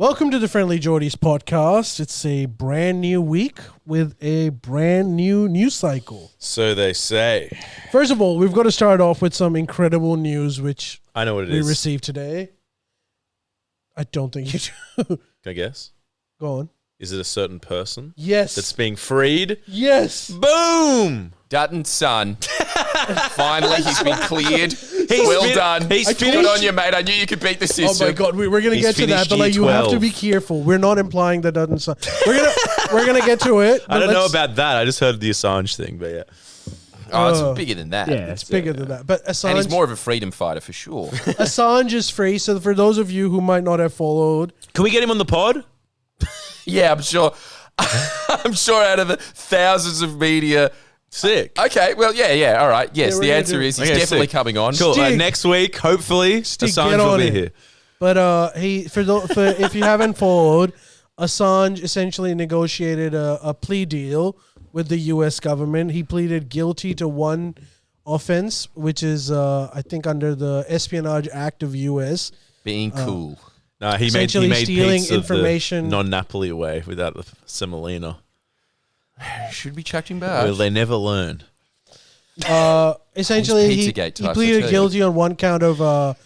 Welcome to the Friendly Geordies podcast. It's a brand new week with a brand new news cycle. So they say. First of all, we've got to start off with some incredible news, which I know what it we is. received today. I don't think you do. Can I guess? Go on. Is it a certain person? Yes. That's being freed? Yes. Boom! Dutton's son. Finally, he's been cleared. Done. He's Good on you, mate. I knew you could beat the system. Oh my God, we're going to get to that, but like, you have to be careful. We're not implying that Dutton son. We're gonna get to it. I don't know about that. I just heard the Assange thing, but yeah. Oh, it's bigger than that. Yeah, it's bigger than that. But Assange, and he's more of a freedom fighter for sure. Assange is free. So for those of you who might not have followed, Can we get him on the pod? Yeah, I'm sure. I'm sure out of the thousands of media. Sick. Okay, well, yeah, all right. Yes, Yeah, the answer is he's definitely coming on. Cool. Stick. Next week, hopefully, Assange get will on be it. here. But if you haven't followed, Assange essentially negotiated a plea deal with the U.S. government. He pleaded guilty to one offense, which is I think under the Espionage Act of U.S. Being cool. No, he made stealing peace information. of the non-Napoli way without the semolina. Should be chucked him back. Will they never learn? Essentially, he Pizzagate types, I pleaded tell you. guilty on one count of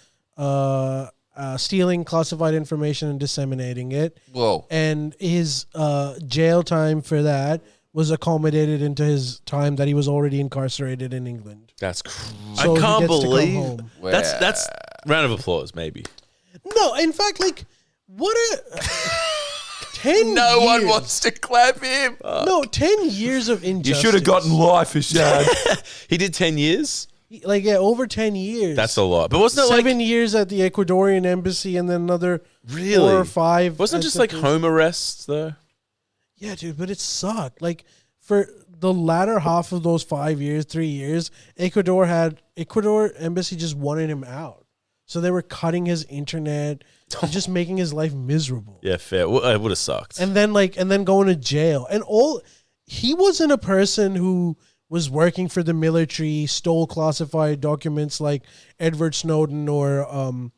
stealing classified information and disseminating it. Whoa. And his jail time for that was accommodated into his time that he was already incarcerated in England. That's So I he can't gets to come believe home. that's round of applause, maybe. No, in fact, like, what a 10 No years. one wants to clap him. No, 10 years of You injustice. should have gotten life, Ashad. He did 10 years. Like, yeah, over 10 years. That's a lot. But wasn't it 7 years at the Ecuadorian embassy and then another 4 or 5. Wasn't it at just the like first- home arrests though? Yeah, dude, but it sucked. Like, for the latter half of those 5 years, 3 years, Ecuador embassy just wanted him out. So they were cutting his internet, and just making his life miserable. Yeah, fair. It would have sucked. And then going to jail. And he wasn't a person who was working for the military, stole classified documents like Edward Snowden or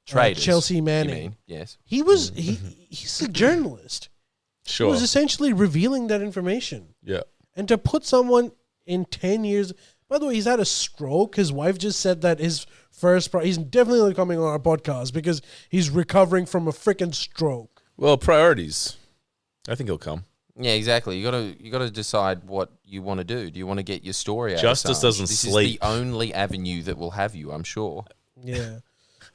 Traders, Chelsea you Manning. mean? Yes. He was he's a journalist. Sure. He was essentially revealing that information. Yeah. And to put someone in 10 years, by the way, he's had a stroke. His wife just said that his he's definitely coming on our podcast because he's recovering from a freaking stroke. Well, priorities. I think he'll come. Yeah, exactly. You got to decide what you want to do. Do you want to get your story out? Justice Assange? doesn't This sleep. is the only avenue that will have you, I'm sure. Yeah.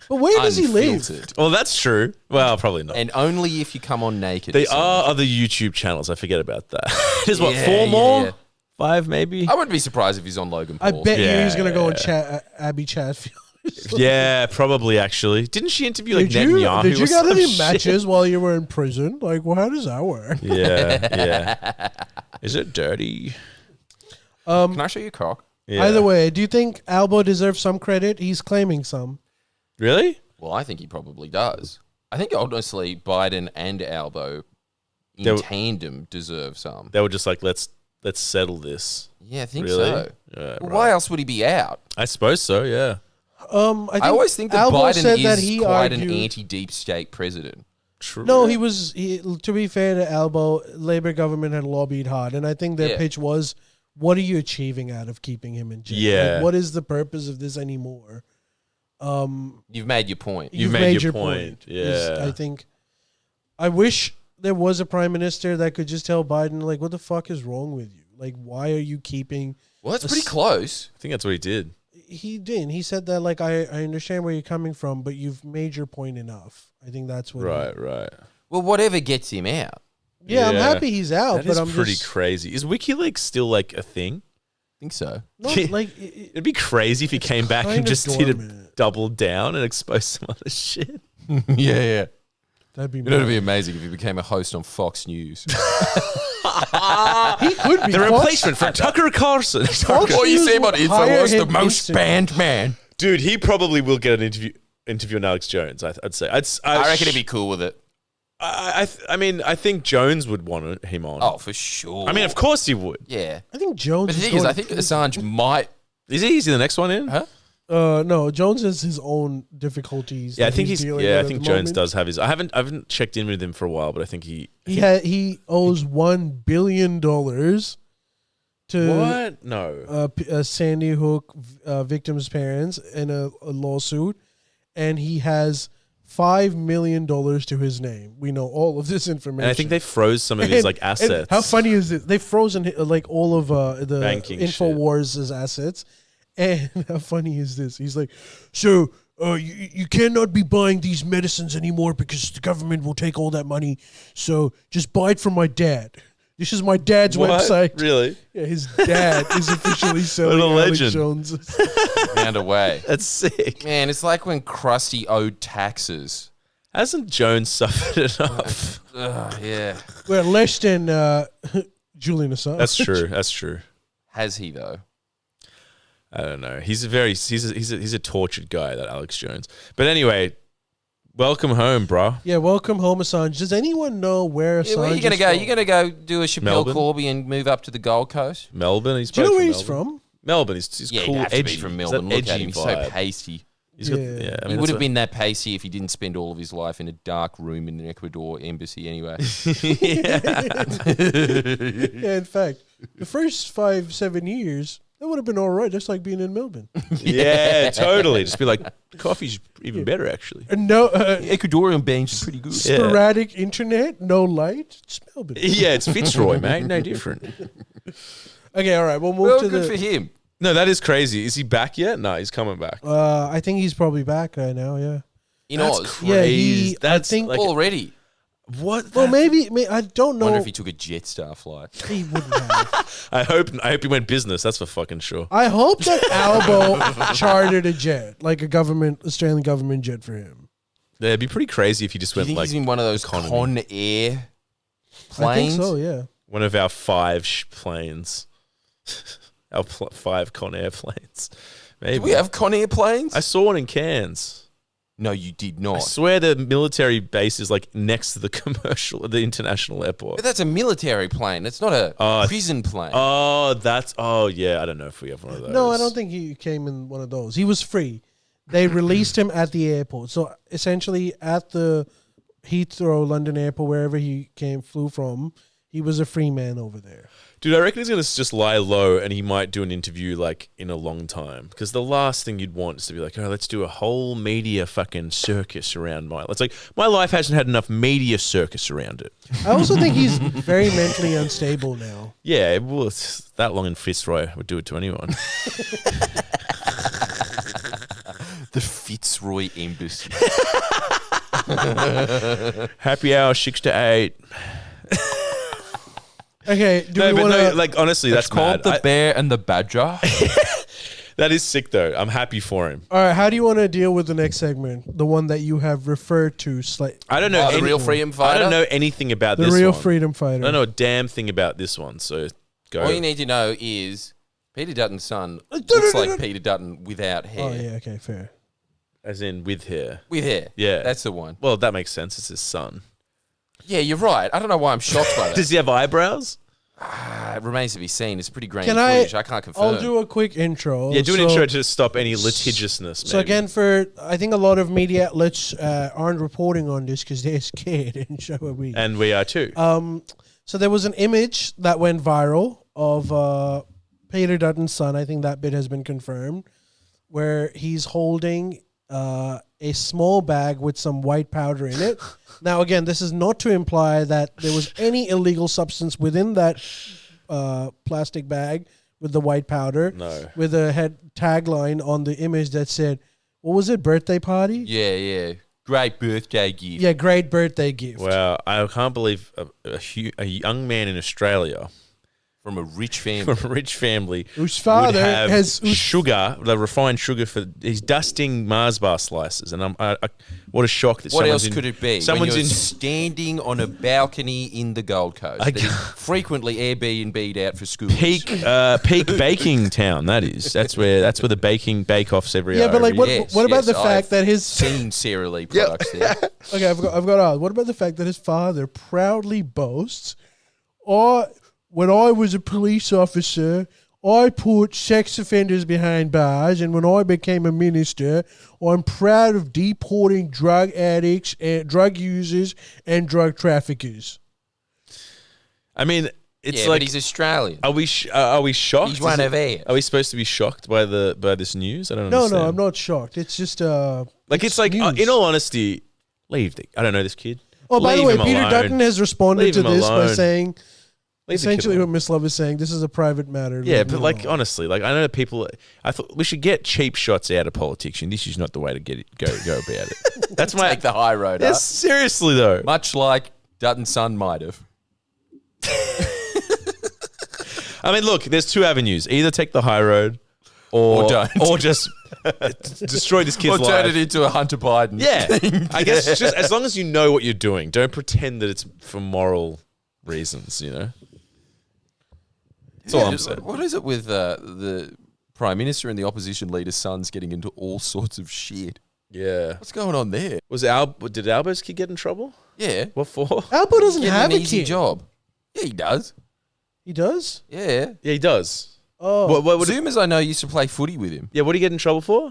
But where does he live? Unfiltered. Well, that's true. Well, probably not. And only if you come on naked. There Assange. are other YouTube channels. I forget about that. There's what, Yeah, 4 yeah, more? yeah. 5 maybe? I wouldn't be surprised if he's on Logan I Paul's. bet you Yeah. he's going to go and chat Abby Chatfield. Yeah, probably actually. Didn't she interview like Did you Netanyahu? get or some any shit? matches while you were in prison? Like, well, how does that work? Yeah. Is it dirty? Can I show you a cock? Yeah. Either way, do you think Albo deserves some credit? He's claiming some. Really? Well, I think he probably does. I think honestly, Biden and Albo in They were- tandem deserve some. They were just like, let's settle this. Yeah, I think Really? so. Yeah, Well, right. Why else would he be out? I suppose so, yeah. I always think that Albo Biden said is that he quite argued, an anti-deep state president. True. No, to be fair to Albo, Labour government had lobbied hard, and I think their Yeah. pitch was, what are you achieving out of keeping him in jail? Yeah. Like, what is the purpose of this anymore? You've made your point. You've made your is, point. Yeah. I think. I wish there was a prime minister that could just tell Biden, like, what the fuck is wrong with you? Like, why are you keeping... Well, that's pretty close. I think that's what he did. He didn't. He said that, like, I understand where you're coming from, but you've made your point enough. I think that's what... Right. Well, whatever gets him out. Yeah, I'm Yeah. happy he's out, That but is I'm pretty just... crazy. Is WikiLeaks still like a thing? I think so. Not, like, It'd be crazy if he came back kind and of just did a dormant. double down and expose some other shit. Yeah. that'd be... You know, it'd be amazing if he became a host on Fox News. He could be. The replacement for Tucker Carlson. Fox Or you News see him on would hire InfoWars, the him most instantly. banned man. Dude, he probably will get an interview on Alex Jones. I'd say. I reckon he'd be cool with it. I mean, I think Jones would want him on. Oh, for sure. I mean, of course he would. Yeah. I think Jones... But the thing is, I think Assange might... Is he the next one in? Huh? No, Jones has his own difficulties. Yeah, I that think dealing I with at think the Jones moment. does have his. I haven't checked in with him for a while, but I think He owes $1 billion to What? No. Sandy Hook victims' parents in a lawsuit, and he has $5 million to his name. We know all of this information. And I think they froze some of his like And assets. how funny is it? They've frozen like all of the Banking shit. Infowars' assets. And how funny is this? He's like, so you cannot be buying these medicines anymore because the government will take all that money. So just buy it from my dad. This is my dad's What? website. Really? Yeah, his dad is officially selling What a Alex legend. Jones. Found a way. That's sick. Man, it's like when Krusty owed taxes. Hasn't Jones suffered enough? Ugh, yeah. We're less than Julian Assange. That's true. That's true. Has he though? I don't know. He's a tortured guy, that Alex Jones. But anyway, welcome home, bro. Yeah, welcome home, Assange. Does anyone know where Assange Yeah, where are you gonna is go? from? You gonna go do a Chappelle Melbourne? Corby and move up to the Gold Coast? Melbourne. He's Do you know where both he's Melbourne. from? Melbourne. He's Yeah, cool, he'd have to edgy. be from He's Melbourne. that Look at edgy him, so vibe. pasty. He's got, Yeah. yeah, I mean, He that's would have what- been that pasty if he didn't spend all of his life in a dark room in an Ecuador embassy anyway. Yeah, in fact, the first 5-7 years, that would have been all right, just like being in Melbourne. Yeah, totally. Just be like, coffee's even better, actually. And no Ecuadorian banks is pretty good. Yeah. sporadic internet, no light. It's Melbourne. Yeah, it's Fitzroy, mate. No different. Okay, all right. We'll move Well, to good the. for him. No, that is crazy. Is he back yet? No, he's coming back. I think he's probably back right now. Yeah. In That's Oz. crazy. Yeah, he- I That's think- like, Already. what? Well, maybe I don't know. Wonder if he took a Jetstar flight. He wouldn't have. I hope he went business. That's for fucking sure. I hope that Albo chartered a jet, like a Australian government jet for him. Yeah, it'd be pretty crazy if he just Do you went think like he's in one of those economy. Con Air I planes? think so. Yeah. one of our 5 planes. Our 5 Conair planes. Maybe. Do we have Con Air planes? I saw one in Cairns. No, you did I not. swear the military base is like next to the international airport. But that's a military plane. It's not a Oh, prison plane. Oh yeah, I don't know if we have one of those. No, I don't think he came in one of those. He was free. They released him at the airport. So essentially, at the Heathrow, London airport, wherever he flew from, he was a free man over there. Dude, I reckon he's gonna just lie low, and he might do an interview like in a long time. Because the last thing you'd want is to be like, oh, let's do a whole media fucking circus around my. It's like my life hasn't had enough media circus around it. I also think he's very mentally unstable now. Yeah, well, it's that long in Fitzroy would do it to anyone. The Fitzroy Embassy. Happy hour 6 to 8. Okay, do No, we but want no, to? like honestly, that's Called mad. the Bear and the Badger. That is sick though. I'm happy for him. All right, how do you want to deal with the next segment, the one that you have referred to? I don't know. The real freedom fighter. I don't know anything about The this real one. freedom fighter. I don't know a damn thing about this one. So go. All you need to know is Peter Dutton's son looks like Peter Dutton without hair. Oh yeah, okay, fair. As in with hair. With hair. Yeah. That's the one. Well, that makes sense. It's his son. Yeah, you're right. I don't know why I'm shocked by that. Does he have eyebrows? It remains to be seen. It's pretty grainy Can I- footage. I can't confirm. I'll do a quick intro. Yeah, do an So- intro to stop any litigiousness. So maybe. again, I think a lot of media outlets aren't reporting on this because they're scared, and so are we. And we are too. So there was an image that went viral of Peter Dutton's son. I think that bit has been confirmed, where he's holding a small bag with some white powder in it. Now, again, this is not to imply that there was any illegal substance within that plastic bag with the white powder. No. With a head tagline on the image that said, "What was it? Birthday party?" Yeah, yeah. Great birthday gift. Yeah, great birthday gift. Wow, I can't believe a young man in Australia From a rich family. from a rich family Whose father would have has sugar, the refined sugar for. He's dusting Mars bar slices, and what a shock that What someone's else in, could it be? Someone's when you're in. standing on a balcony in the Gold Coast. I That is frequently Airbnb'd out for schools. Peak baking town. That's where the bake-offs every Yeah, hour. but like, every year. what about the I've fact that his seen Sara Lee products there. okay, I've got to ask, what about the fact that his father proudly boasts, "When I was a police officer, I put sex offenders behind bars, and when I became a minister, I'm proud of deporting drug addicts and drug users and drug traffickers. I mean, it's yeah, like but he's Australian. Are we shocked? He's one of ours. Are we supposed to be shocked by this news? I don't No, understand. I'm not shocked. It's just Like it's like news. in all honesty, leave the. I don't know this kid. Oh, by the Leave way, him Peter alone. Dutton has responded Leave to him this by alone. saying Leave the kid essentially alone. what Miss Love is saying. This is a private matter. Yeah, Leave but him like alone. honestly, like I know people. I thought we should get cheap shots out of politics, and this is not the way to get it. Go about it. That's my. Take the high road. Yeah, Huh? seriously though. Much like Dutton's son might have. I mean, look, there's two avenues: either take the high road, or don't. or just destroy this kid's Or turn life. it into a Hunter Biden. Yeah, thing. I guess it's just as long as you know what you're doing, don't pretend that it's for moral reasons. You know, that's all I'm saying. What is it with the Prime Minister and the opposition leader's sons getting into all sorts of shit? Yeah, What's going on there? did Albo's kid get in trouble? Yeah. What for? Albo doesn't Getting have an a easy kid. job. Yeah, he does. He does. Yeah. Yeah, he does. Oh, What Zoomers I know used to play footy with him. yeah, what did he get in trouble for?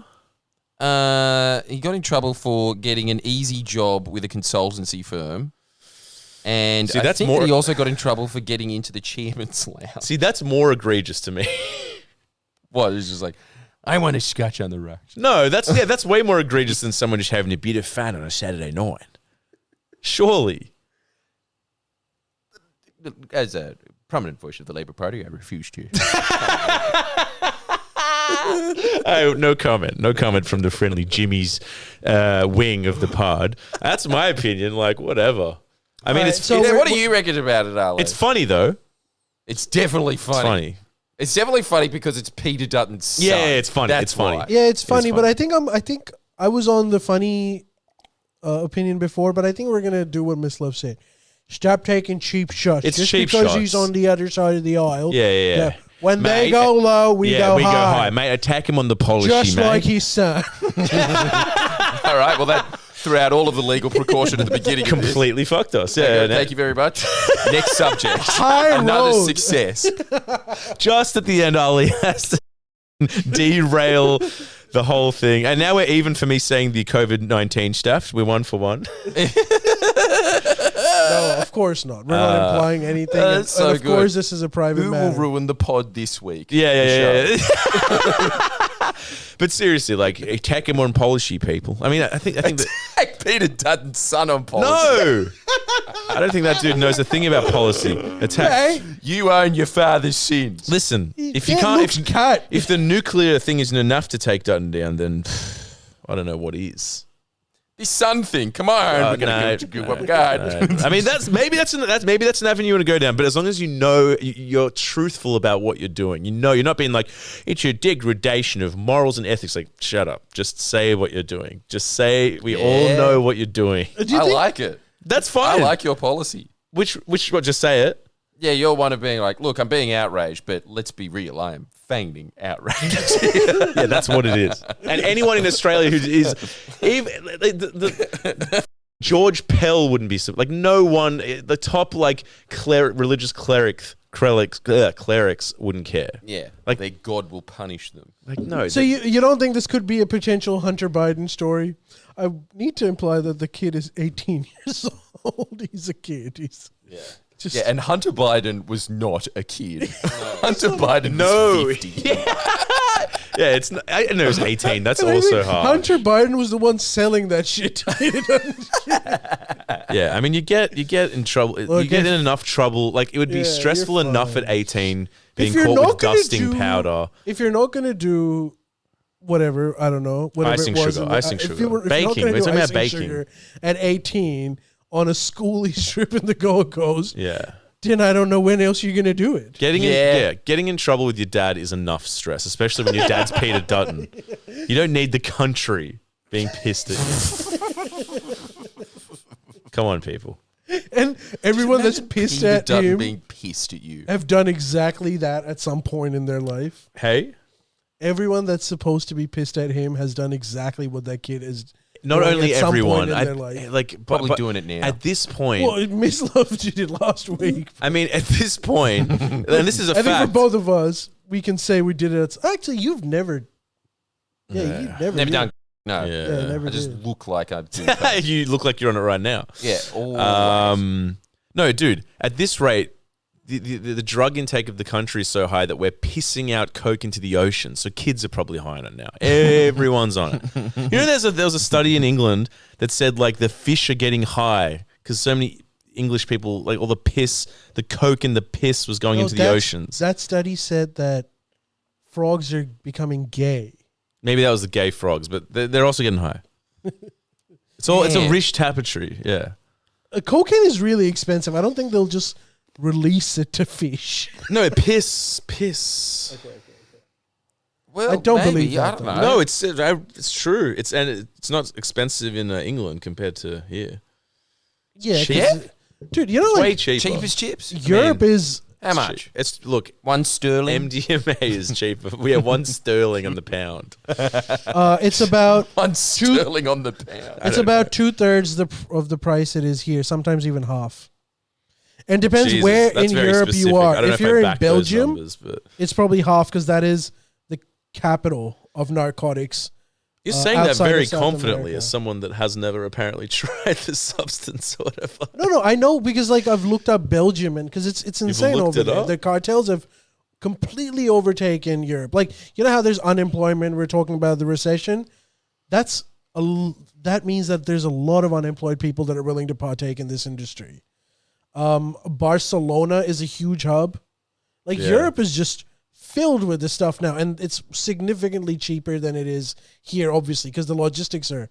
He got in trouble for getting an easy job with a consultancy firm. And See, I that's think more- that he also got in trouble for getting into the chairman's lounge. See, that's more egregious to me. What? It's just like, I want to scratch on the rocks. No, that's way more egregious than someone just having a bit of fun on a Saturday night. Surely. As a prominent voice of the Labour Party, I refuse to. Oh, no comment. No comment from the friendly Jimmy's wing of the pod. That's my opinion. Like, whatever. I mean, Alright, it's so it's, Yeah, what do you reckon about it, Arlo? it's funny though. It's definitely It's funny. funny. It's definitely funny because it's Peter Dutton's son. Yeah, it's funny. That's It's funny. why. yeah, it's funny, but funny. I think I was on the funny opinion before, but I think we're gonna do what Miss Love said. Stop taking cheap shots. It's just cheap because shots. he's on the other side of the aisle. Yeah. When they Mate, go low, we go we high. go high, mate. Attack him on the policy, Just mate. like his son. All right, well, that threw out all of the legal precaution at the beginning of this. Completely fucked us. Yeah, Okay, no. thank you very much. Next subject. High Another road. success. Just at the end, Ali has to derail the whole thing. And now we're even for me saying the COVID-19 stuff. We're 1 for 1. No, of course not. We're not implying anything. that's so and of good. course, this is a private Who matter. will ruin the pod this week? Yeah. But seriously, like, attack him on policy, people. I mean, I think that... Attack Peter Dutton's son on policy. No! I don't think that dude knows a thing about policy. Attack... Hey, You own your father's sins. Listen, if you yeah, can't... looks cut. If the nuclear thing isn't enough to take Dutton down, then I don't know what is. This son thing. Come on. We're going to give up God. I mean, maybe that's an avenue you want to go down. But as long as you know you're truthful about what you're doing, you know you're not being like it's a degradation of morals and ethics. Like, shut up. Just say what you're doing. Just say we all Yeah. know what you're doing. Do you I think- like it. That's I fine. like your policy. Which what? Just say it. Yeah, you're one of being like, look, I'm being outraged, but let's be real. I am feigning outrage. Yeah, that's what it is. And anyone in Australia who is even George Pell wouldn't be like no one. The top like religious clerics wouldn't care. Yeah, Like- their God will punish them. Like no. So you don't think this could be a potential Hunter Biden story? I need to imply that the kid is 18 years old. He's a kid. He's just Yeah, and Hunter Biden was not a kid. Hunter Biden No. was 50. Yeah, it's. I know it's 18. That's And I also think hard. Hunter Biden was the one selling that shit. Yeah, I mean, you get in trouble. Look, you get if- in enough trouble. Like it would be Yeah, stressful you're enough fine. at 18 being If you're caught not with gonna dusting do- powder. If you're not gonna do whatever, I don't know, whatever Icing it was, sugar, in the- icing if sugar. you were- if you're not Baking, gonna we're do talking about icing baking. sugar at 18 on a schoolie trip in the Gold Coast, Yeah. then I don't know when else you're gonna do it. Getting in trouble with your dad is enough stress, especially when your dad's Peter Dutton. You don't need the country being pissed at you. Come on, people. And everyone that's pissed Peter at Dutton him being pissed at you. have done exactly that at some point in their life. Hey, Everyone that's supposed to be pissed at him has done exactly what that kid is. not doing only at some everyone. point in their life. Like Probably doing it now. At this point, Well, Miss Love did it last week. I mean, at this point, and this is a I think for fact. both of us, we can say we did it. Actually, you've never. Yeah, you've never Never done. No. Yeah, never I just did. look like I do. You look like you're on it right now. Yeah. Always. No, dude. At this rate, the drug intake of the country is so high that we're pissing out coke into the ocean. So kids are probably high on it now. Everyone's on it. You know, there was a study in England that said like the fish are getting high because so many English people, like all the piss, the coke and the piss was going into the oceans. That study said that frogs are becoming gay. Maybe that was the gay frogs, but they're also getting high. It's a rich tapestry. Yeah. Cocaine is really expensive. I don't think they'll just release it to fish. No, piss. Okay. Well, I don't maybe, believe that, I don't though. know. No, it's true. It's not expensive in England compared to here. Yeah, 'cause- Cheap? dude, you know, Way like cheaper. Cheap as chips. Europe is. How much? It's look. One sterling. MDMA is cheaper. We have 1 sterling on the pound. It's about. One sterling on the pound. It's about 2/3 of the price it is here. Sometimes even half. And depends Jesus, where that's in very Europe specific. you I are. don't know If I you're in back those Belgium, numbers, but it's probably half because that is the capital of narcotics. you're saying that outside very of South confidently America. as someone that has never apparently tried the substance or whatever. No, I know because like I've looked up Belgium and because it's insane looked over it there. up? The cartels have completely overtaken Europe. Like you know how there's unemployment. We're talking about the recession. That means that there's a lot of unemployed people that are willing to partake in this industry. Barcelona is a huge hub. Like Yeah. Europe is just filled with this stuff now, and it's significantly cheaper than it is here, obviously, because the logistics are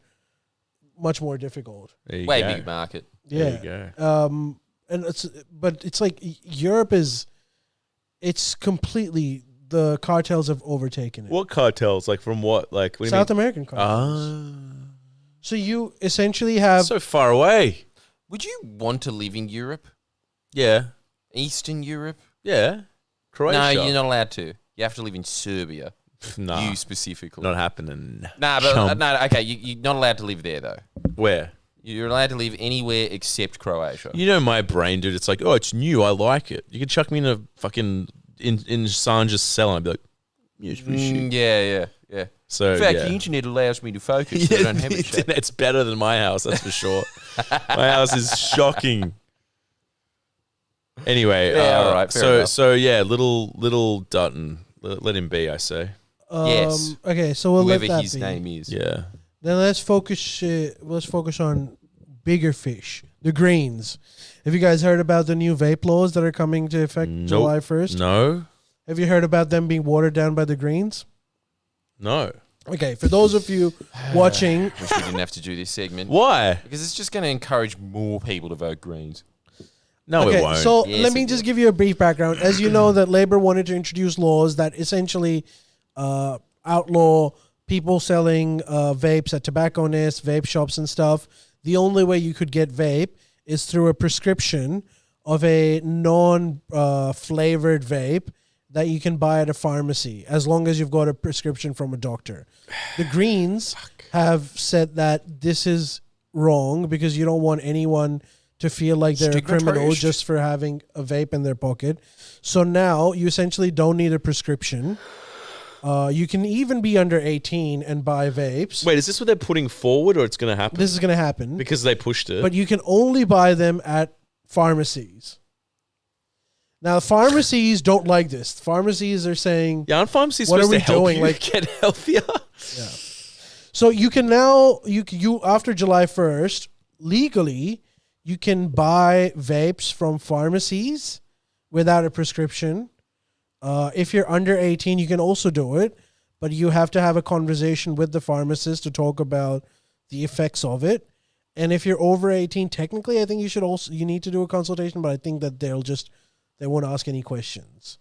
much more difficult. There you Way go. big market. Yeah. There you go. And it's like Europe it's completely, the cartels have overtaken it. What cartels? Like from what? Like what do you South mean? American cartels. Ah, So you essentially have so far away. Would you want to live in Europe? Yeah, Eastern Europe? yeah. Croatia. No, you're not allowed to. You have to live in Serbia. Nah, You specifically. not happening. Nah, but Chump. no. Okay, you're not allowed to live there though. Where? You're allowed to live anywhere except Croatia. You know my brain, dude. It's like, oh, it's new. I like it. You could chuck me in a fucking in Assange's cell, and I'd be like, yes, we should. Yeah. So In fact, yeah. the internet allows me to focus. So I don't have the it shut. internet's better than my house, that's for sure. My house is shocking. Anyway, Yeah, all right, fair enough. so yeah, little Dutton, let him be. I say, Yes. Okay, so we'll Whoever let that his be. name is. yeah. Then let's focus on bigger fish, the greens. Have you guys heard about the new vape laws that are coming to effect Nope. July 1st? No, Have you heard about them being watered down by the greens? no. Okay, for those of you watching, Wish we didn't have to do this segment. Why? Because it's just going to encourage more people to vote Greens. No, okay, it won't. so Yes, let me it just will. give you a brief background. As you know, that Labor wanted to introduce laws that essentially outlaw people selling vapes at tobacconists, vape shops and stuff. The only way you could get vape is through a prescription of a non-flavored vape that you can buy at a pharmacy, as long as you've got a prescription from a doctor. The Greens have said that this is wrong because you don't want anyone to feel like they're a criminal Stigmatized. just for having a vape in their pocket. So now you essentially don't need a prescription. You can even be under 18 and buy vapes. Wait, is this what they're putting forward, or it's going to happen? This is going to happen. Because they pushed it. But you can only buy them at pharmacies. Now, pharmacies don't like this. Pharmacies are saying, yeah, aren't pharmacies What are supposed we to help doing? you Like- get healthier? so you can now, you after July 1st, legally, you can buy vapes from pharmacies without a prescription. If you're under 18, you can also do it, but you have to have a conversation with the pharmacist to talk about the effects of it. And if you're over 18, technically, I think you need to do a consultation, but I think that they won't ask any questions.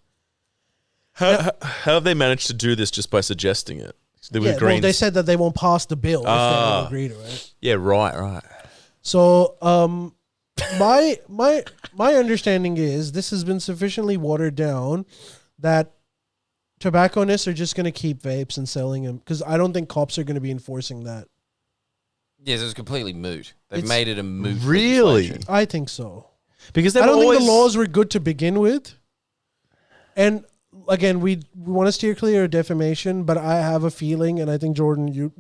How have they managed to do this just by suggesting it? Yeah, well, they said that they won't pass the bill if they don't agree to it. Yeah, right. So, my understanding is this has been sufficiently watered down that tobacconists are just going to keep vapes and selling them because I don't think cops are going to be enforcing that. Yes, it's completely moot. They've It's- made it a moot. Really? legislation. I think so. Because I they've don't always think the laws were good to begin with. And again, we want to steer clear of defamation, but I have a feeling, and I think Jordan, you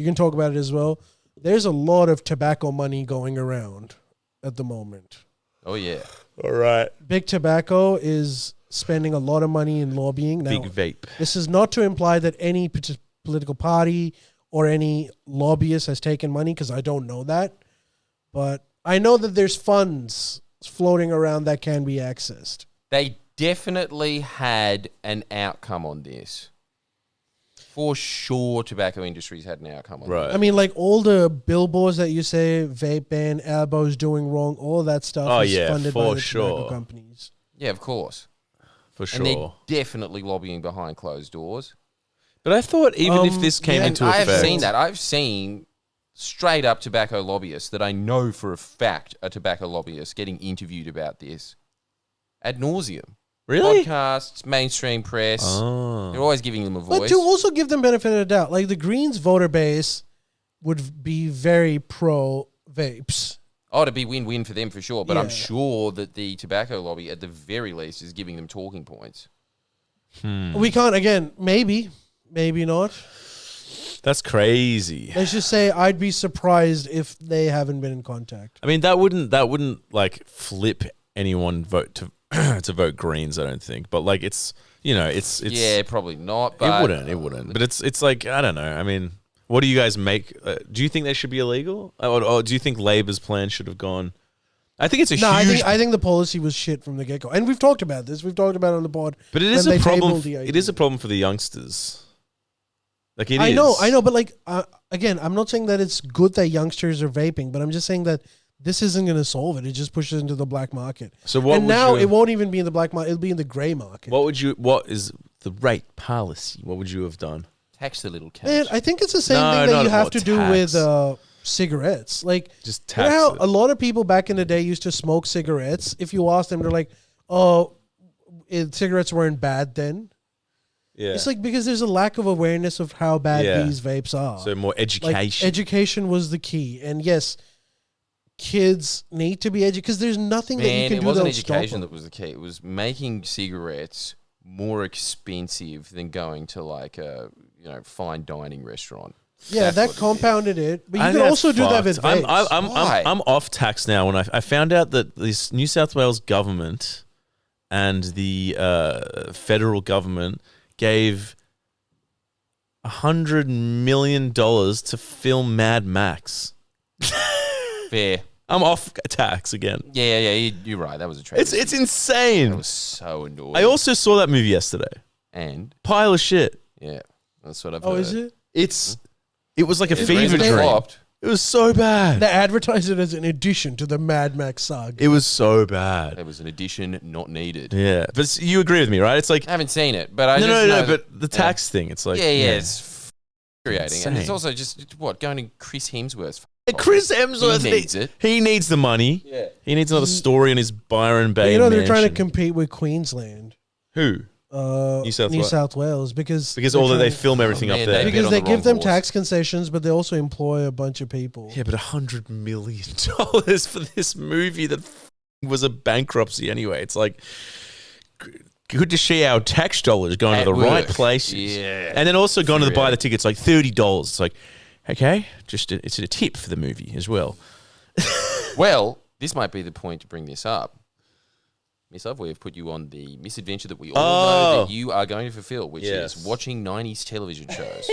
can talk about it as well. There's a lot of tobacco money going around at the moment. Oh yeah. All right. Big Tobacco is spending a lot of money in lobbying. Now, Big Vape. this is not to imply that any political party or any lobbyist has taken money, because I don't know that. But I know that there's funds floating around that can be accessed. They definitely had an outcome on this. For sure, tobacco industries had an outcome on Right. this. I mean, like all the billboards that you say, vape ban, elbows doing wrong, all that stuff is funded by the tobacco companies. Yeah, of course. For sure. And they're definitely lobbying behind closed doors. But I thought even if this came into I effect... have seen that. I've seen straight up tobacco lobbyists that I know for a fact are tobacco lobbyists getting interviewed about this ad nauseum. Really? Podcasts, mainstream press. Oh. They're always giving them a voice. But to also give them benefit of the doubt, like the Greens voter base would be very pro vapes. Oh, it'd be win-win for them for sure. But I'm Yeah. sure that the tobacco lobby, at the very least, is giving them talking points. We can't, again, maybe not. That's crazy. Let's just say I'd be surprised if they haven't been in contact. I mean, that wouldn't like flip anyone vote to to vote Greens. I don't think, but like it's Yeah, probably not. But it wouldn't. But it's like I don't know. I mean, what do you guys make? Do you think they should be illegal, or do you think Labor's plan should have gone? I think it's a huge. I think the policy was shit from the get-go, and we've talked about this. We've talked about it on the pod. But it is when a they problem. tabled the It is a idea. problem for the youngsters. Like it is. I know, but like again, I'm not saying that it's good that youngsters are vaping, but I'm just saying that this isn't going to solve it. It just pushes into the black market. So what? And would now you, it won't even be in the black market; it'll be in the gray market. What is the rate policy? What would you have done? tax the little cat. Man, I think it's the same No, thing that not you have about to do tax. with cigarettes. Like, Just you know tax how it. a lot of people back in the day used to smoke cigarettes. If you ask them, they're like, "Oh, cigarettes weren't bad then." Yeah. It's like because there's a lack of awareness of how bad Yeah. these vapes are. So more Like, education. education was the key, and yes, kids need to be educated because there's nothing that you Man, can it do wasn't that'll stop education them. that was the key. It was making cigarettes more expensive than going to like a fine dining restaurant. Yeah, That's that what it compounded it, but I you think can that's also do that with fucked. vapes. Why? I'm off tax now. When I found out that this New South Wales government and the federal government gave $100 million to film Mad Max. Fair. I'm off tax again. Yeah, you're right. That was a tragedy. It's insane. That was so annoying. I also saw that movie yesterday. and Pile of shit. yeah, that's what I've Oh, heard. is it? It was like a It fever reasonably dream. flopped. It was so bad. They advertised it as an addition to the Mad Max saga. It was so bad. It was an addition not needed. Yeah, but you agree with me, right? It's like I haven't seen it, but I no, just no, know no. But the tax thing, it's like it's creating, and it's Insane. also just what going to Chris Hemsworth's. Chris Hemsworth He needs it. He needs the money. Yeah. He needs another story in his Byron But Bay. you know they're trying to mansion. compete with Queensland, Who? New South South, Wales. Wales, because All that they're they trying- film everything man, up they- there. because on they the give wrong them horse. tax concessions, but they also employ a bunch of people. Yeah, but $100 million for this movie that was a bankruptcy anyway. It's like good to see our tax dollars going At to the right work. places. Yeah. And then also going to buy Yeah. the tickets like $30. It's like, okay, it's a tip for the movie as well. Well, this might be the point to bring this up. Miss Love, we have put you on the misadventure that we all know that you are going to fulfill, which Yes. is watching 90s television shows.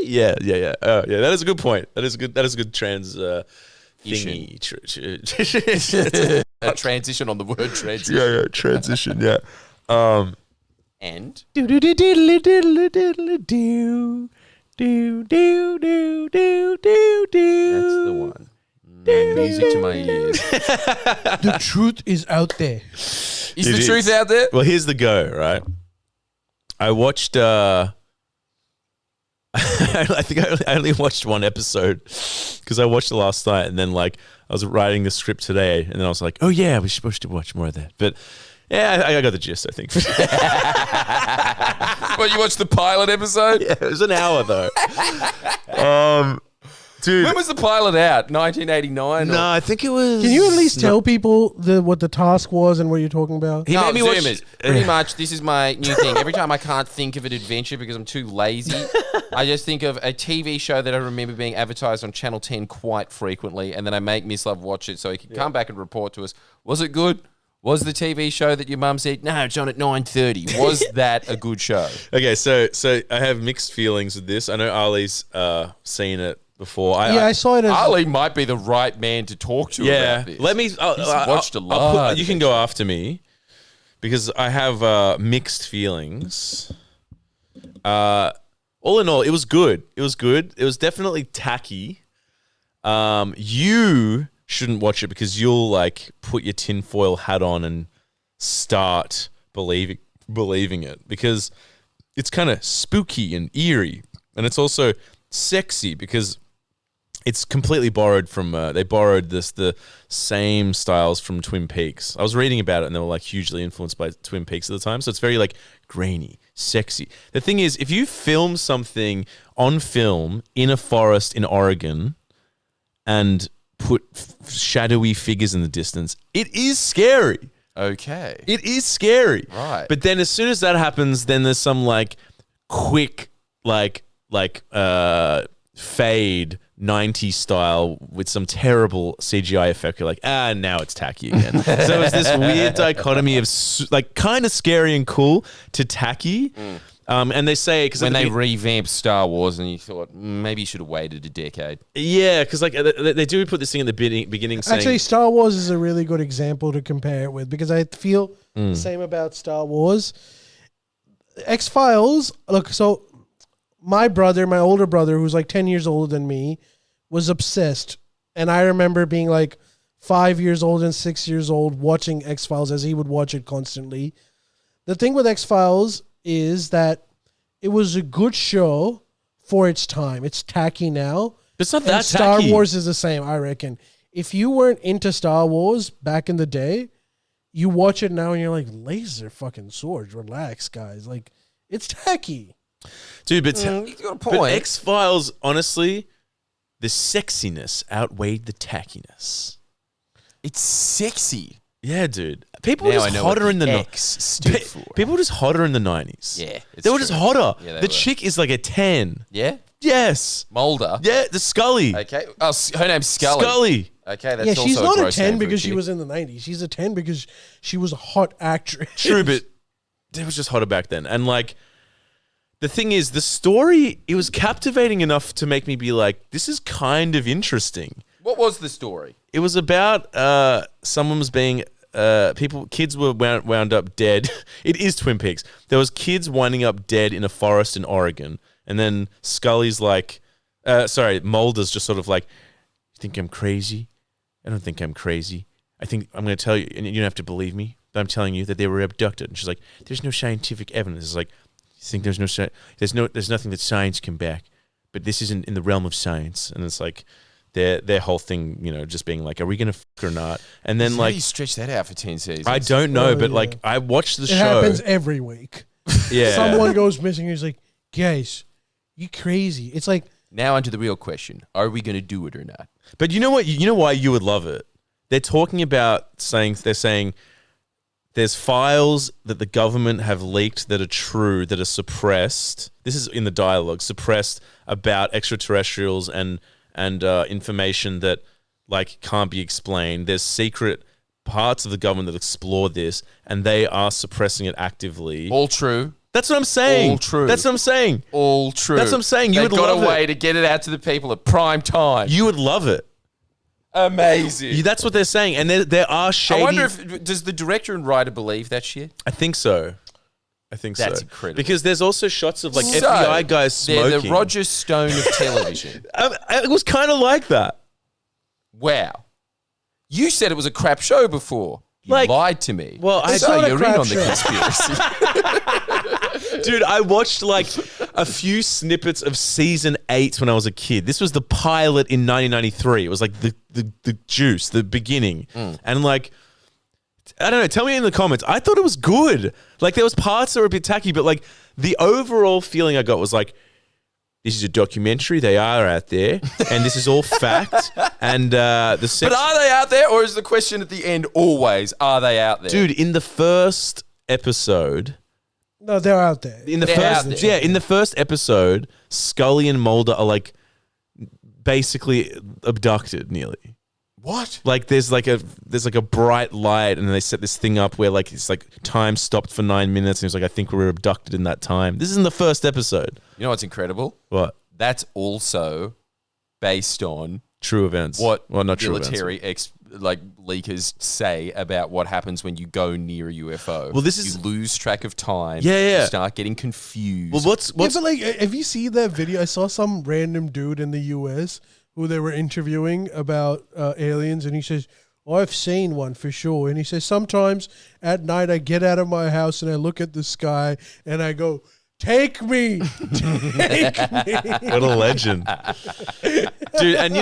Yeah. Yeah, that is a good point. That is a good trans Ition. thingy. A transition on the word transition. yeah, transition, yeah. And that's the one. Music to my ears. The truth is out there. Is It the is. truth out there? Well, here's the go, right? I watched I think I only watched one episode because I watched it last night and then like I was writing the script today and then I was like, oh yeah, we're supposed to watch more of that. But yeah, I got the gist, I think. Well, you watched the pilot episode? Yeah, it was an hour though. Dude. When was the pilot out? 1989? No, I think it was. Can you at least tell people what the task was and what you're talking about? He made me watch. Zoomers. Pretty much, this is my new thing. Every time I can't think of an adventure because I'm too lazy, I just think of a TV show that I remember being advertised on Channel 10 quite frequently, and then I make Miss Love watch it so he can come back and report to us. Was it good? Was the TV show that your mum said, no, it's on at 9:30? Was that a good show? Okay, so I have mixed feelings with this. I know Ali's seen it before. I saw it as... Ali might be the right man to talk to about this. Let me. He's watched a lot. You can go after me because I have mixed feelings. All in all, it was good. It was good. It was definitely tacky. You shouldn't watch it because you'll like put your tinfoil hat on and start believing it because it's kind of spooky and eerie, and it's also sexy because it's completely borrowed from. They borrowed the same styles from Twin Peaks. I was reading about it, and they were like hugely influenced by Twin Peaks at the time. So it's very like grainy, sexy. The thing is, if you film something on film in a forest in Oregon, and put shadowy figures in the distance, it is scary. Okay. It is scary. Right. But then as soon as that happens, then there's some like quick fade 90s style with some terrible CGI effect. You're like, now it's tacky again. So it's this weird dichotomy of like kind of scary and cool to tacky. And they say because when they revamped Star Wars, and you thought maybe you should have waited a decade. Yeah, because like they do put this thing at the beginning. Saying, Actually, Star Wars is a really good example to compare it with because I feel the same about Star Wars. X Files. Look, so my older brother, who's like 10 years older than me, was obsessed, and I remember being like 5 years old and 6 years old watching X Files as he would watch it constantly. The thing with X Files is that it was a good show for its time. It's tacky now. It's not and that Star tacky. Wars is the same, I reckon. If you weren't into Star Wars back in the day, you watch it now and you're like, laser fucking swords, relax, guys. Like, it's tacky. Dude, but You got a point. But X-Files, honestly, the sexiness outweighed the tackiness. It's sexy. Yeah, dude. People were Now I just know hotter what in the the ni- X stood for. People were just hotter in the 90s. Yeah, it's they were just true. hotter. Yeah, they the were. chick is like a 10. Yeah? Yes. Mulder. Yeah, the Scully. Okay. Oh, her name's Scully. Scully. Okay, that's Yeah, also she's not a gross 10 name for because she chick. was in the 90s. She's a 10 because she was a hot actress. True, but it was just hotter back then. And like, the thing is, the story, it was captivating enough to make me be like, this is kind of interesting. What was the story? It was about someone was being kids were wound up dead. It is Twin Peaks. There was kids winding up dead in a forest in Oregon, and then Scully's like, Mulder's just sort of like, you think I'm crazy? I don't think I'm crazy. I think I'm going to tell you, and you don't have to believe me, but I'm telling you that they were abducted. And she's like, there's no scientific evidence. It's like, you think there's nothing that science can back, but this isn't in the realm of science. And it's like, their whole thing, just being like, are we going to fuck or not? And then How like, do you stretch that out for 10 seasons? I don't know, but yeah. like, I watched the It show. happens every week. Yeah. Someone goes missing and he's like, guys, you crazy. It's like, Now onto the real question. Are we going to do it or not? But you know what? You know why you would love it? They're talking about they're saying there's files that the government have leaked that are true, that are suppressed. This is in the dialogue, suppressed about extraterrestrials and information that like can't be explained. There's secret parts of the government that explore this, and they are suppressing it actively. All true. That's what I'm saying. All true. That's what I'm saying. All true. That's what I'm saying. You They've would got love a way it. to get it out to the people at prime time. You would love it. Amazing. That's what they're saying, and there are shady. I wonder if does the director and writer believe that shit? I think so. That's incredible. Because there's also shots of like So, FBI guys smoking. They're the Roger Stone of television. It was kind of like that. Wow. You said it was a crap show before. You Like- lied to me. Well, It's so not a you're in crap on the show. conspiracy. Dude, I watched like a few snippets of season 8 when I was a kid. This was the pilot in 1993. It was like the juice, the beginning. And like, I don't know, tell me in the comments. I thought it was good. Like there was parts that were a bit tacky, but like the overall feeling I got was like, This is a documentary. They are out there, and this is all fact. And the sex- But are they out there, or is the question at the end always, are they out there? dude, in the first episode, No, they're out there. in the They're first, out there. in the first episode, Scully and Mulder are like basically abducted, nearly. What? Like there's like a bright light, and they set this thing up where like it's like time stopped for 9 minutes, and it's like I think we were abducted in that time. This is in the first episode. You know what's incredible? What? That's also based on True events. what Well, not true events. military leakers say about what happens when you go near a UFO. Well, this is- you lose track of time. Yeah. You start getting confused. Well, what's Yeah, but like, have you seen that video? I saw some random dude in the U.S. who they were interviewing about aliens, and he says, "Oh, I've seen one for sure." And he says, "Sometimes at night I get out of my house and I look at the sky and I go, take me, take me." what a legend, dude? And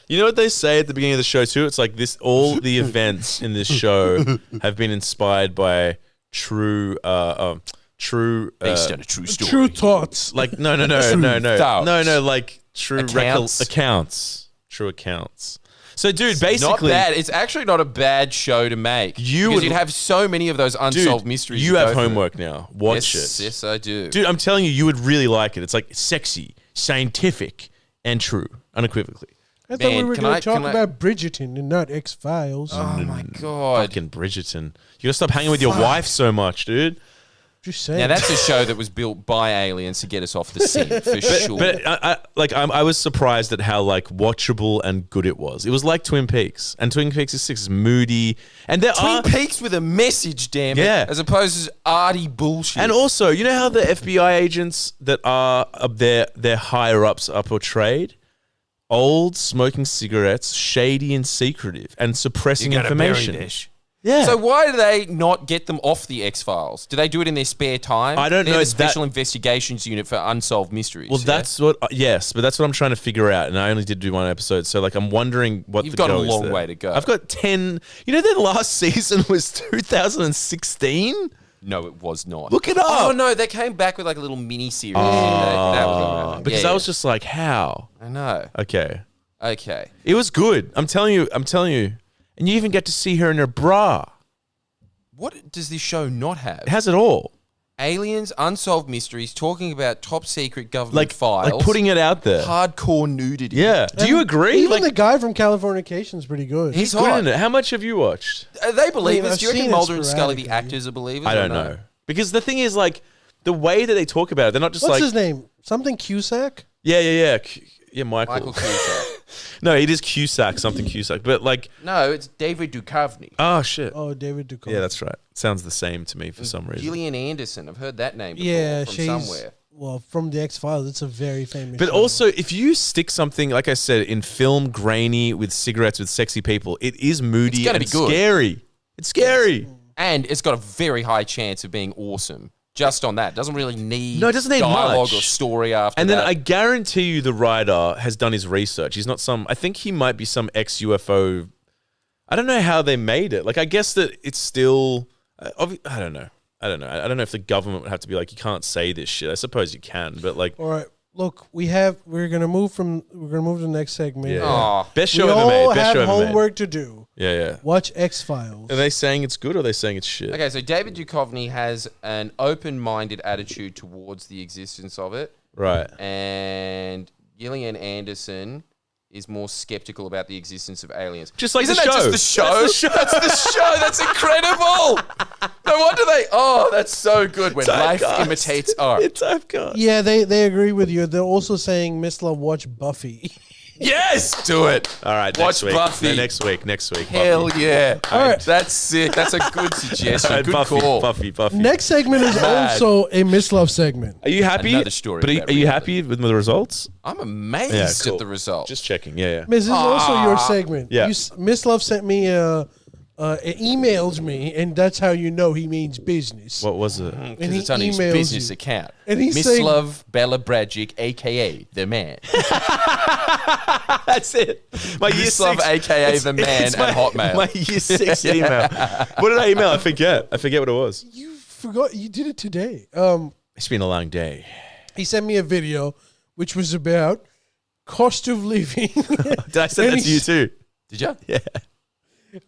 you know what they say at the beginning of the show too? It's like this: all the events in this show have been inspired by true. based on a true story. True thoughts. Like no, like true Accounts. accounts, true accounts. So, dude, Not basically, bad. It's actually not a bad show to make. You because would- you'd have so many of those unsolved dude, mysteries. you to have go through. homework now. Watch Yes, it, yes, I do. dude. I'm telling you, you would really like it. It's like sexy, scientific, and true, unequivocally. I thought we Man, were can going I- to talk can I- about Bridgerton and not X Files. Oh my god! Fucking Bridgerton. You gotta stop hanging with your wife so much, dude. Just saying. Now that's a show that was built by aliens to get us off the scent for sure. But I was surprised at how like watchable and good it was. It was like Twin Peaks, and Twin Peaks is 6 is moody, and there Twin are. Peaks with a message, damn it, Yeah. as opposed to arty bullshit. And also, you know how the FBI agents that are up there, their higher ups are portrayed? Old, smoking cigarettes, shady and secretive, and suppressing information. Yeah. So why do they not get them off the X Files? Do they do it in their spare time? I don't They're know the that- special investigations unit for unsolved mysteries. Well, yeah? that's what. Yes, but that's what I'm trying to figure out, and I only did do one episode, so like I'm wondering what You've the got a go is long there. way to go. I've got 10. You know, their last season was 2016. No, it was not. Look it up. Oh no, they came back with like a little mini series. Because I was just like, how? I know. Okay, Okay. it was good. I'm telling you, and you even get to see her in her bra. What does this show not have? It has it all. Aliens, unsolved mysteries, talking about top secret government Like files, putting it out there. hardcore nudity. Yeah. Do you agree? Even Like, the guy from Californication's pretty good. He's good hot. in it. How much have you watched? Are they believers? I've Do you reckon seen it Mulder and Scully, the sporadically. actors, are believers? I or don't no? know. Because the thing is, like, the way that they talk about it, they're not just What's like, his name? Something Cusack? yeah, Michael. Michael Cusack. No, it is Cusack, something Cusack. But like, No, it's David Duchovny. oh shit. Oh, David Duchovny. Yeah, that's right. Sounds the same to me for some reason. Gillian Anderson. I've heard that name before Yeah, from she's somewhere. well from the X Files. It's a very famous. But show. also, if you stick something, like I said, in film, grainy, with cigarettes, with sexy people, it is moody It's gonna and be good. scary. It's scary. And it's got a very high chance of being awesome. Just on that. Doesn't really need No, it doesn't need dialogue much. or story after And that. then I guarantee you the writer has done his research. He's not some, I think he might be some ex-UFO. I don't know how they made it. Like, I guess that it's still, I don't know. I don't know if the government would have to be like, you can't say this shit. I suppose you can, but like, all right. Look, we're gonna move to the next segment. yeah. Aw. Best We show ever all made. Best have show ever made. homework to do. Yeah. Watch X Files. Are they saying it's good or are they saying it's shit? Okay, so David Duchovny has an open-minded attitude towards the existence of it, Right. and Gillian Anderson is more skeptical about the existence of aliens. Just like Isn't the that show. just the show? That's the show. That's the show. That's incredible. No wonder they. Oh, that's so good when life Typecast. imitates art. It's typecast. Yeah, they agree with you. They're also saying Miss Love watch Buffy. Yes, do it. All right, Watch next week. Buffy. No, next week. Hell Buffy. yeah. All right. That's sick. That's a good suggestion. All right, Good Buffy, call. Buffy. Next segment is Mad. also a Miss Love segment. Are you happy? Another story But about are you reality. happy with the results? I'm amazed Yeah, cool. at the result. Just checking. Yeah. Miss, this is also your segment. Yeah. Miss Love sent me emailed me, and that's how you know he means business. What was it? And Because he it's on his emails business you. account. And he's Miss saying- Love Bella Bradgick, a.k.a. The Man. That's it. My year Miss Love, 6. a.k.a. The Man it's at Hotmail. My year 6 email. What did I email? I forget what it was. You forgot you did it today. It's been a long day. he sent me a video which was about cost of living. Did I send that to you too? Did you? Yeah.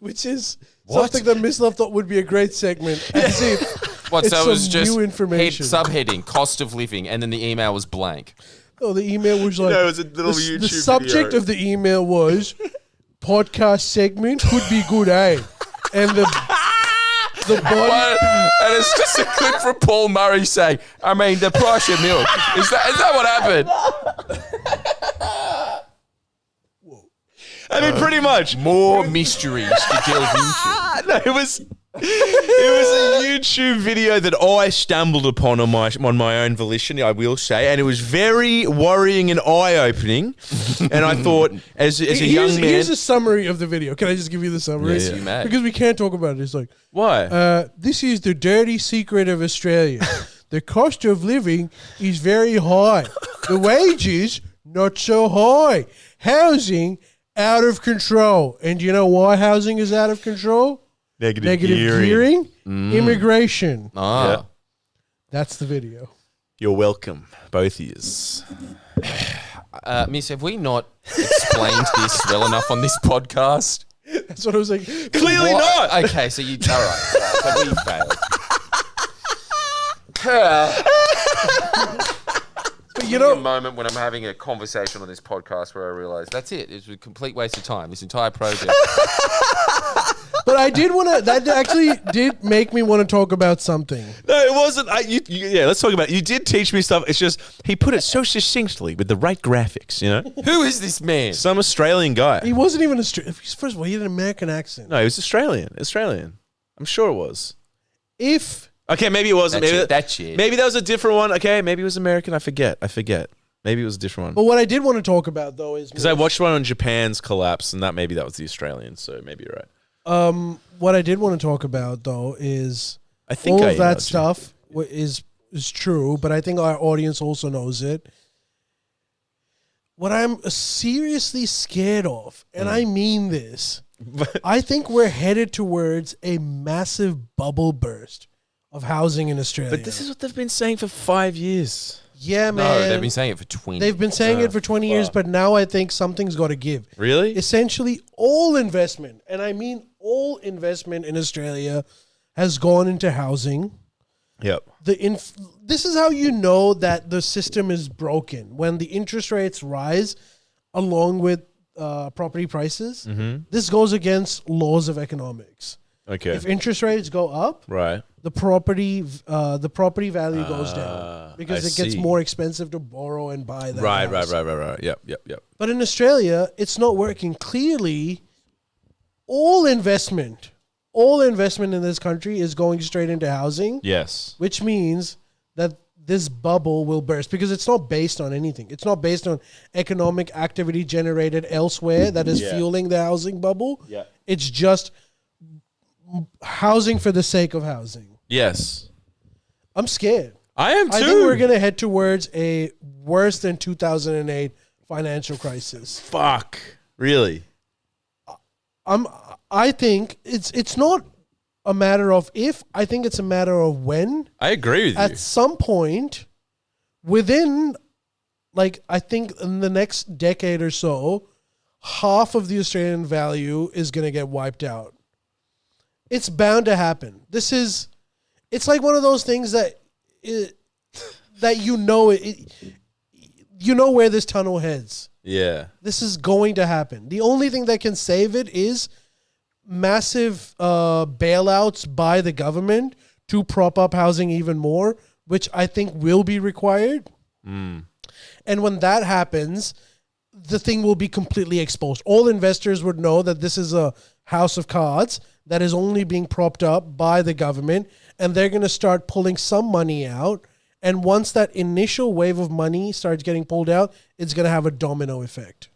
Which is What? something that Miss Love thought would be a great segment. As if What? it's So it was some just new information. subheading, cost of living, and then the email was blank. Oh, the email was like No, it was a little YouTube the subject video. of the email was podcast segment could be good, eh? And the body. And it's just a clip from Paul Murray saying, I mean, the price of milk. Is that what happened? I mean, pretty much. More mysteries to delve into. No, it was a YouTube video that I stumbled upon on my own volition, I will say, and it was very worrying and eye-opening. And I thought, as a young man, Here's a summary of the video. Can I just give you the summary? Yes, you may. Because we can't talk about it. It's like, why? this is the dirty secret of Australia. The cost of living is very high. The wages, not so high. Housing, out of control. And do you know why housing is out of control? Negative gearing. Immigration. Ah. Yeah. That's the video. You're welcome, both ears. Miss, have we not explained this well enough on this podcast? That's what I was like. Clearly What? not. Okay, so you... All right. So we failed. But you A know, moment when I'm having a conversation on this podcast where I realize that's it. It's a complete waste of time. This entire project. but I did want to. That actually did make me want to talk about something. No, it wasn't. Yeah, let's talk about it. You did teach me stuff. It's just he put it so succinctly with the right graphics, you know? Who is this man? Some Australian guy. He wasn't even Australian. First of all, he had an American accent. No, he was Australian. I'm sure it was. If Okay, maybe it wasn't. That's it. Maybe that was a different one. Okay, maybe it was American. I forget. Maybe it was a different But one. what I did want to talk about though is Because I watched one on Japan's collapse, and maybe that was the Australian. So maybe you're right. what I did want to talk about though is I think all I of that emailed you. stuff is true, but I think our audience also knows it. What I'm seriously scared of, and I mean this, I think we're headed towards a massive bubble burst of housing in Australia. But this is what they've been saying for 5 years. yeah, man. No, they've been saying it for 20. They've been saying it for 20 years, but now I think something's got to give. Really? Essentially, all investment, and I mean all investment in Australia, has gone into housing. Yep. This is how you know that the system is broken. When the interest rates rise along with property prices, this goes against laws of economics. Okay. If interest rates go up, Right. the property value goes down because I it gets see. more expensive to borrow and buy that Right. house. Right. Yep. But in Australia, it's not working. Clearly, all investment in this country is going straight into housing, Yes. which means that this bubble will burst because it's not based on anything. It's not based on economic activity generated elsewhere that is fueling the housing bubble. Yeah. It's just housing for the sake of housing. Yes. I'm scared. I am too. I think we're going to head towards a worse than 2008 financial crisis. Fuck. Really? I think it's not a matter of if, I think it's a matter of when. I agree with you. At some point within, like, I think in the next decade or so, half of the Australian value is going to get wiped out. It's bound to happen. It's like one of those things that you know where this tunnel heads. Yeah. This is going to happen. The only thing that can save it is massive bailouts by the government to prop up housing even more, which I think will be required. And when that happens, the thing will be completely exposed. All investors would know that this is a house of cards that is only being propped up by the government, and they're going to start pulling some money out. And once that initial wave of money starts getting pulled out, it's going to have a domino effect.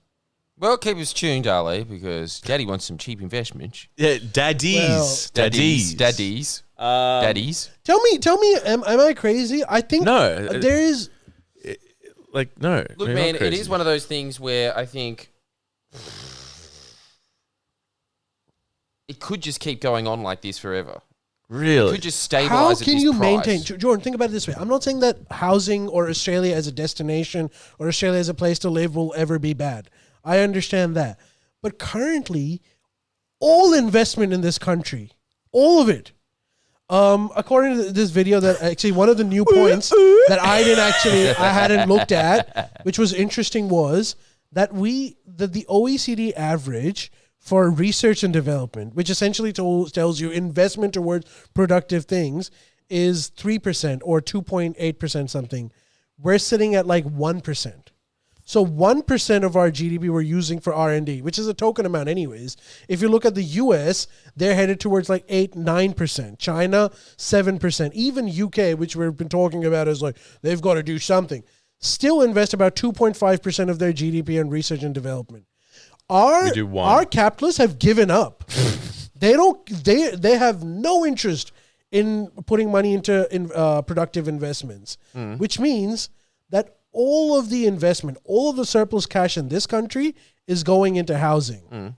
Well, keep us tuned, Ali, because Daddy wants some cheap investments. Yeah. Daddies. Daddies. Tell me, am I crazy? I think No. there is. Like, no. Look, you're man, not it crazy. is one of those things where I think it could just keep going on like this forever. Really? Could just stabilize How at can this you price. maintain, Jordan, think about it this way. I'm not saying that housing or Australia as a destination or Australia as a place to live will ever be bad. I understand that. But currently, all investment in this country, all of it, according to this video, that actually one of the new points that I hadn't looked at, which was interesting, was that the OECD average for research and development, which essentially tells you investment towards productive things, is 3% or 2.8% something. We're sitting at like 1%. So 1% of our GDP we're using for R&D, which is a token amount anyways. If you look at the US, they're headed towards like 8-9%. China, 7%. Even UK, which we've been talking about as like, they've got to do something, still invest about 2.5% of their GDP in research and development. Our capitalists have given up. They have no interest in putting money into productive investments, which means that all of the investment, all of the surplus cash in this country is going into housing.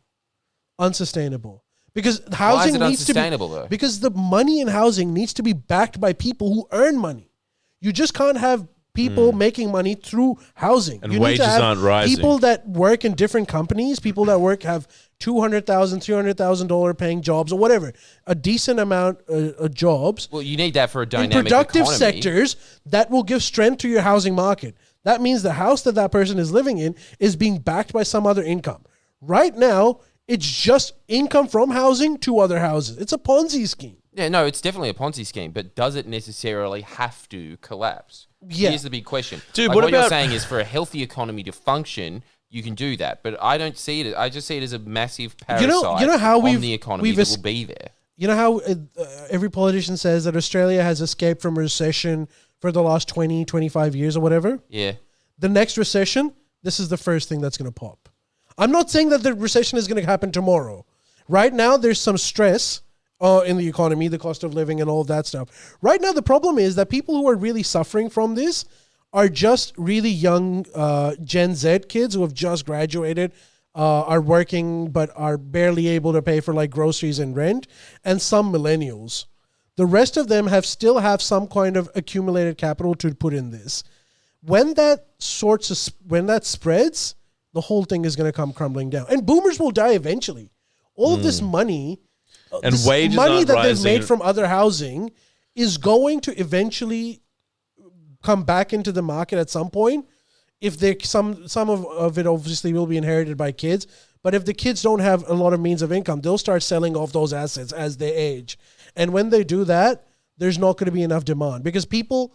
Unsustainable. Because housing needs to be though? Because the money in housing needs to be backed by people who earn money. You just can't have people making money through housing. And you wages need to have aren't rising. People that work in different companies, people that have $200,000, $300,000 paying jobs or whatever, a decent amount of jobs. Well, you need that for a dynamic in productive economy. sectors that will give strength to your housing market. That means the house that person is living in is being backed by some other income. Right now, it's just income from housing to other houses. It's a Ponzi scheme. Yeah, no, it's definitely a Ponzi scheme, but does it necessarily have to collapse? Yeah. Here's the big question. Dude, like what what you're about- saying is for a healthy economy to function, you can do that. But I don't see it. I just see it as a massive parasite how on the economy that will be there. You know how every politician says that Australia has escaped from recession for the last 20, 25 years or whatever? Yeah. The next recession, this is the first thing that's going to pop. I'm not saying that the recession is going to happen tomorrow. Right now, there's some stress in the economy, the cost of living and all of that stuff. Right now, the problem is that people who are really suffering from this are just really young Gen Z kids who have just graduated, are working but are barely able to pay for like groceries and rent, and some millennials. The rest of them still have some kind of accumulated capital to put in this. When that spreads, the whole thing is going to come crumbling down. And boomers will die eventually. All of this money, And this wages money aren't that they've rising. made from other housing is going to eventually come back into the market at some point. If some of it obviously will be inherited by kids, but if the kids don't have a lot of means of income, they'll start selling off those assets as they age. And when they do that, there's not going to be enough demand because people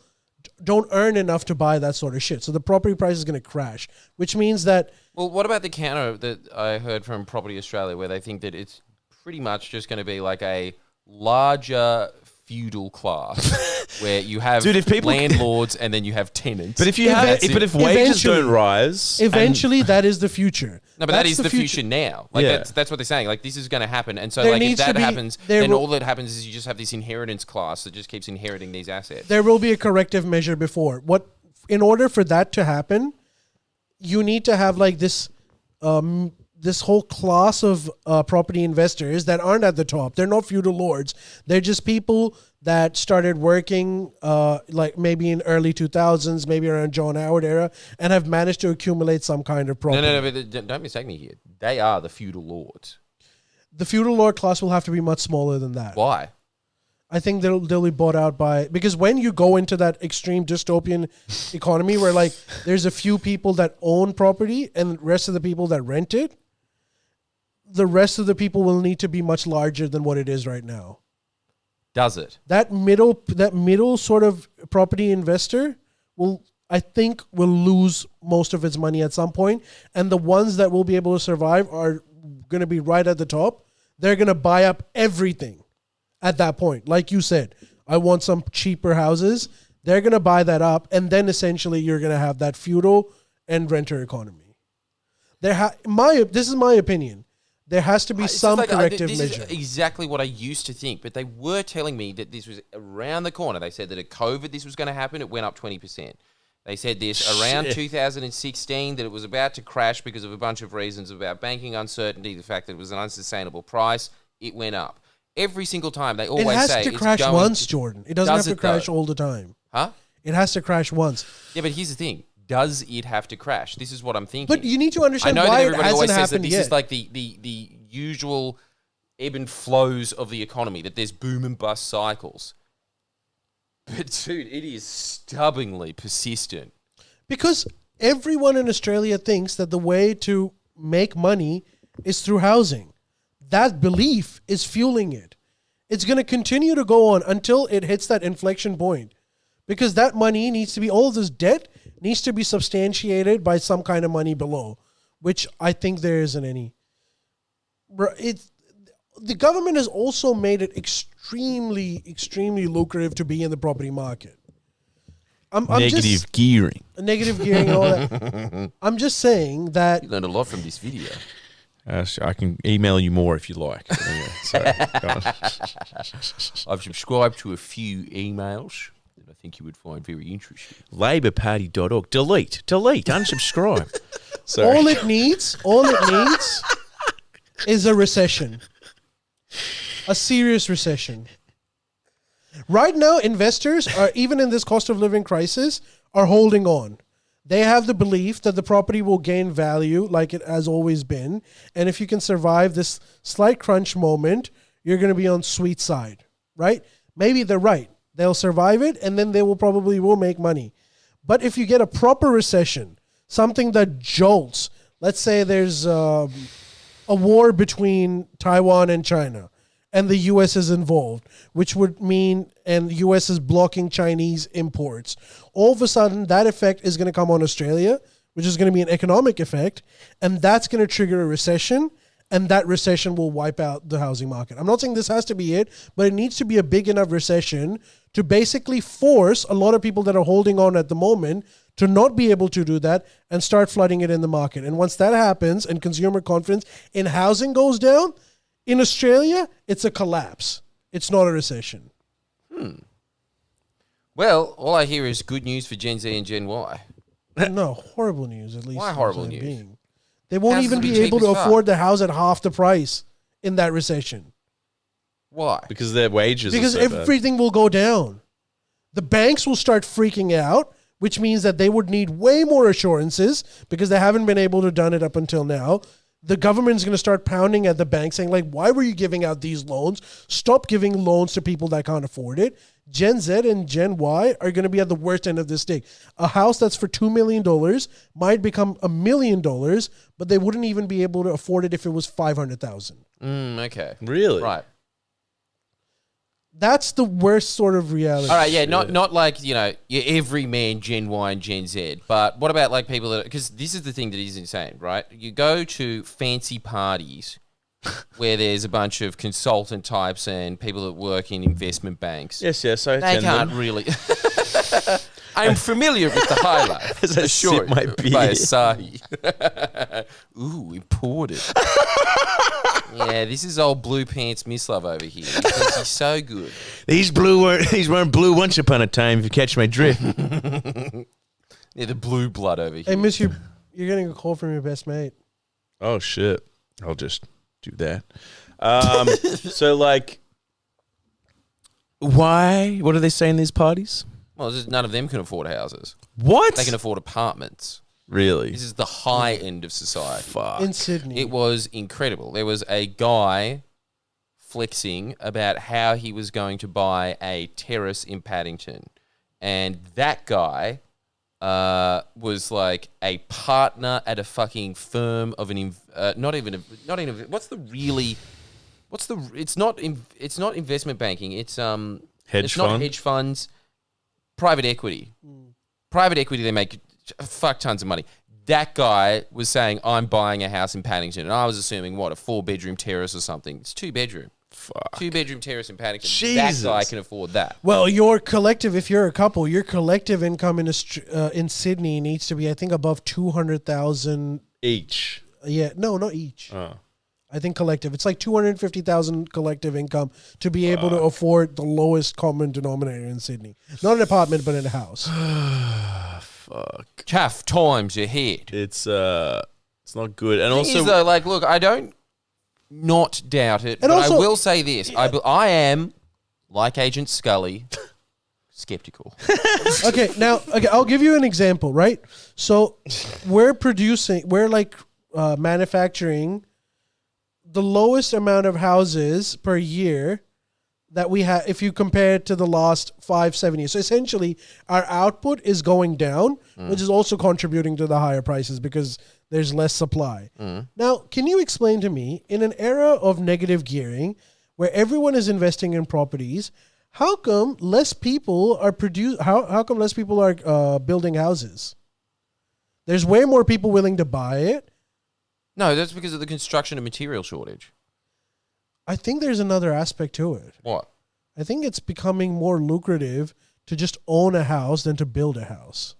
don't earn enough to buy that sort of shit. So the property price is going to crash, which means that... Well, what about the counter that I heard from Property Australia where they think that it's pretty much just going to be like a larger feudal class where you have Dude, if people- landlords and then you have tenants. But if wages Eventually- don't rise, Eventually, that is the future. No, but that is the future now. Like Yeah. that's what they're saying. Like this is going to happen, and so There like if needs to that be- happens, there then will- all that happens is you just have this inheritance class that just keeps inheriting these assets. There will be a corrective measure before. In order for that to happen, you need to have like this this whole class of property investors that aren't at the top. They're not feudal lords. They're just people that started working like maybe in early 2000s, maybe around John Howard era, and have managed to accumulate some kind of property. No, but don't mistake me here. They are the feudal lords. The feudal lord class will have to be much smaller than that. Why? I think they'll be bought out by, because when you go into that extreme dystopian economy where like there's a few people that own property and the rest of the people that rent it, the rest of the people will need to be much larger than what it is right now. Does it? That middle sort of property investor I think will lose most of its money at some point, and the ones that will be able to survive are going to be right at the top. They're going to buy up everything at that point. Like you said, I want some cheaper houses. They're going to buy that up, and then essentially you're going to have that feudal and renter economy. This is my opinion. There has to be It's just some like, corrective this measure. is exactly what I used to think, but they were telling me that this was around the corner. They said that at COVID this was going to happen. It went up 20%. They said this around 2016 that it was about to crash because of a bunch of reasons about banking uncertainty, the fact that it was an unsustainable price. It went up. Every single time they It always has say to it's crash going once, to- Jordan. It doesn't Does have to it, crash though? all the time. Huh? It has to crash once. Yeah, but here's the thing. Does it have to crash? This is what I'm thinking. But you need to I understand know that why it everybody always hasn't says that happened this yet. is like the usual ebb and flows of the economy, that there's boom and bust cycles. But dude, it is stubbornly persistent. Because everyone in Australia thinks that the way to make money is through housing. That belief is fueling it. It's going to continue to go on until it hits that inflection point. Because that money needs to be, all of this debt needs to be substantiated by some kind of money below, which I think there isn't any. The government has also made it extremely, extremely lucrative to be in the property market. Negative gearing. Negative gearing and all that. I'm just saying that You learned a lot from this video. I can email you more if you like. Anyway, sorry, go on. I've subscribed to a few emails that I think you would find very interesting. LabourParty.org. Delete, unsubscribe. Sorry. all it needs is a recession. A serious recession. Right now, investors are, even in this cost of living crisis, are holding on. They have the belief that the property will gain value like it has always been. And if you can survive this slight crunch moment, you're going to be on sweet side, right? Maybe they're right. They'll survive it, and then they will make money. But if you get a proper recession, something that jolts, let's say there's a war between Taiwan and China, and the U.S. is involved, which would mean, and the U.S. is blocking Chinese imports. All of a sudden, that effect is going to come on Australia, which is going to be an economic effect, and that's going to trigger a recession, and that recession will wipe out the housing market. I'm not saying this has to be it, but it needs to be a big enough recession to basically force a lot of people that are holding on at the moment to not be able to do that and start flooding it in the market. And once that happens and consumer confidence in housing goes down, in Australia, it's a collapse. It's not a recession. Well, all I hear is good news for Gen Z and Gen Y. No, horrible news, at least. Why for the horrible time news? being. They won't Houses even will be be cheap able to as fuck. afford the house at half the price in that recession. Why? Because their wages Because are so bad. everything will go down. The banks will start freaking out, which means that they would need way more assurances because they haven't been able to done it up until now. The government's going to start pounding at the bank saying, like, why were you giving out these loans? Stop giving loans to people that can't afford it. Gen Z and Gen Y are going to be at the worst end of this stick. A house that's for $2 million might become $1 million, but they wouldn't even be able to afford it if it was $500,000. Okay. Really? Right. That's the worst sort of reality. All right, yeah, not like, you know, your everyman Gen Y and Gen Z, but what about like people that, because this is the thing that is insane, right? You go to fancy parties where there's a bunch of consultant types and people that work in investment banks. Yes, I They attend can't them. really. I'm familiar with the high life. As I sip my beer. By Asahi. Ooh, imported. Yeah, this is old Blue Pants Mislove over here. Because he's so good. These weren't blue once upon a time, if you catch my drift. Yeah, the blue blood over here. Hey, miss, you're getting a call from your best mate. Oh, shit. I'll just do that. So, like, why? What do they say in these parties? Well, it's just none of them can afford houses. What? They can afford apartments. Really? This is the high end of society. Fuck. In Sydney. It was incredible. There was a guy flexing about how he was going to buy a terrace in Paddington. And that guy was like a partner at a fucking firm of an it's not investment banking. It's not hedge funds, private equity. Private equity, they make fuck tons of money. That guy was saying, I'm buying a house in Paddington. And I was assuming, what, a 4-bedroom terrace or something. It's 2-bedroom. Fuck. 2-bedroom terrace in Paddington. Jesus. That guy can afford that. Well, your collective, if you're a couple, your collective income in Sydney needs to be, I think, above 200,000 Each. Yeah, no, not each. Oh. I think collective. It's like 250,000 collective income to be able to afford the lowest common denominator in Sydney. Not an apartment, but in a house. Fuck. Tough times ahead. It's not good. And Thing also, is, though, like, look, I don't not doubt it. And but also- I will say this. I am, like Agent Scully, skeptical. Okay, I'll give you an example, right? So we're manufacturing the lowest amount of houses per year that we have if you compare it to the last 5-7 years. So essentially our output is going down, which is also contributing to the higher prices because there's less supply. Now, can you explain to me, in an era of negative gearing where everyone is investing in properties, how come less people are building houses? There's way more people willing to buy it. No, that's because of the construction and material shortage. I think there's another aspect to it. What? I think it's becoming more lucrative to just own a house than to build a house.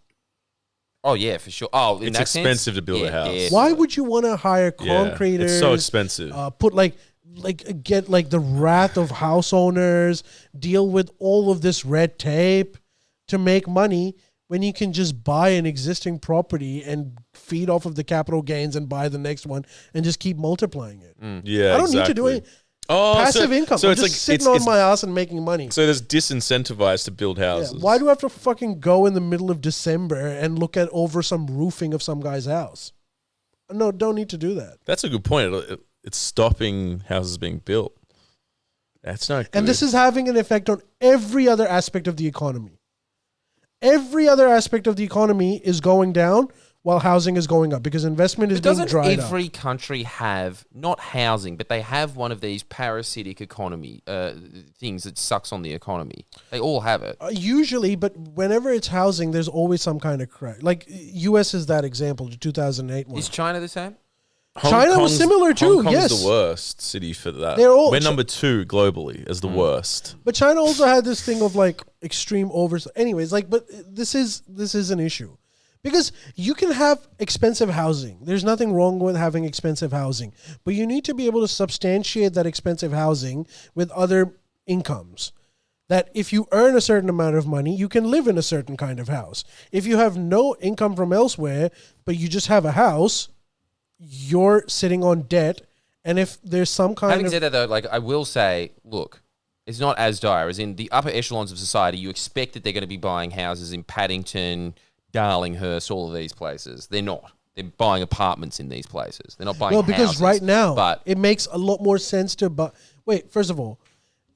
Oh, yeah, for sure. Oh, in It's that expensive sense? to build a house. Yeah. Why would you want to hire Yeah, concreters? it's so expensive. Put get the wrath of house owners, deal with all of this red tape to make money when you can just buy an existing property and feed off of the capital gains and buy the next one and just keep multiplying it. Yeah, I don't need to do it. Passive income. So I'm it's just like sitting on my ass and making money. So there's disincentivized to build houses. Yeah. Why do I have to fucking go in the middle of December and look at over some roofing of some guy's house? No, don't need to do that. That's a good point. It's stopping houses being built. That's not good. And this is having an effect on every other aspect of the economy. Every other aspect of the economy is going down while housing is going up because investment is being Doesn't dried every up. country have, not housing, but they have one of these parasitic economy things that sucks on the economy? They all have it. Usually, but whenever it's housing, there's always some kind of crack. Like U.S. is that example, the 2008 one. Is China the same? China was similar too, Hong Kong's yes. the worst city for that. We're number 2 globally as the worst. But China also had this thing of like extreme Anyways, but this is an issue. Because you can have expensive housing. There's nothing wrong with having expensive housing. But you need to be able to substantiate that expensive housing with other incomes. That if you earn a certain amount of money, you can live in a certain kind of house. If you have no income from elsewhere, but you just have a house, you're sitting on debt. And if there's some kind Having of... said that, though, I will say, look, it's not as dire as in the upper echelons of society. You expect that they're going to be buying houses in Paddington, Darlinghurst, all of these places. They're not. They're buying apartments in these places. They're not buying houses. Well, because right now, but it makes a lot more sense to buy... Wait, first of all,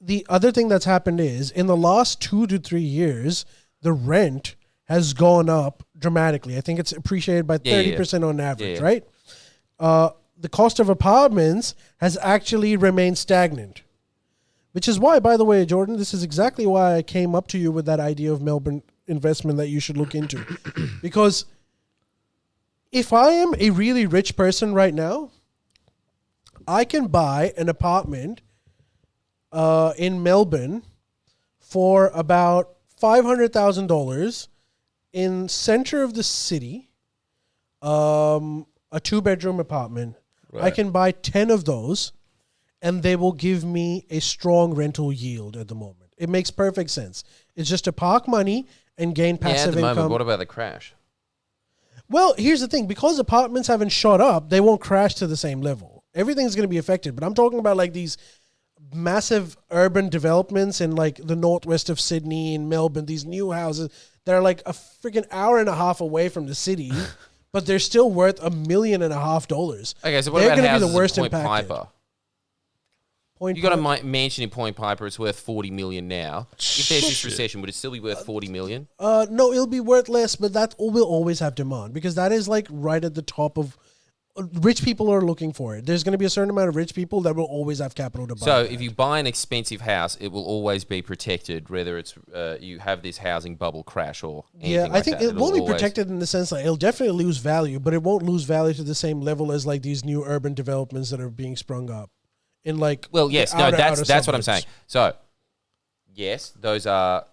the other thing that's happened is, in the last 2 to 3 years, the rent has gone up dramatically. I think it's appreciated by 30% on average, right? The cost of apartments has actually remained stagnant. Which is why, by the way, Jordan, this is exactly why I came up to you with that idea of Melbourne investment that you should look into. Because if I am a really rich person right now, I can buy an apartment in Melbourne for about $500,000 in center of the city, a 2-bedroom apartment. Right. I can buy 10 of those and they will give me a strong rental yield at the moment. It makes perfect sense. It's just to park money and gain passive at the income. moment, what about the crash? Well, here's the thing. Because apartments haven't shot up, they won't crash to the same level. Everything's going to be affected. But I'm talking about like these massive urban developments in like the northwest of Sydney and Melbourne, these new houses that are like a freaking hour and a half away from the city, but they're still worth $1.5 million. Okay, so what They're about gonna houses be the worst in Point impacted. Piper? Point You got a Piper- mansion in Point Piper. It's worth $40 million now. If there's this recession, would it still be worth $40 million? No, it'll be worth less, but that will always have demand because that is like right at the top of rich people are looking for it. There's going to be a certain amount of rich people that will always have capital to buy. So that. if you buy an expensive house, it will always be protected, whether it's you have this housing bubble crash or anything I think that. it won't be It'll always- protected in the sense that it'll definitely lose value, but it won't lose value to the same level as like these new urban developments that are being sprung up in like. Well, yes, the no, outer that's what I'm suburbs. saying. So, yes, those are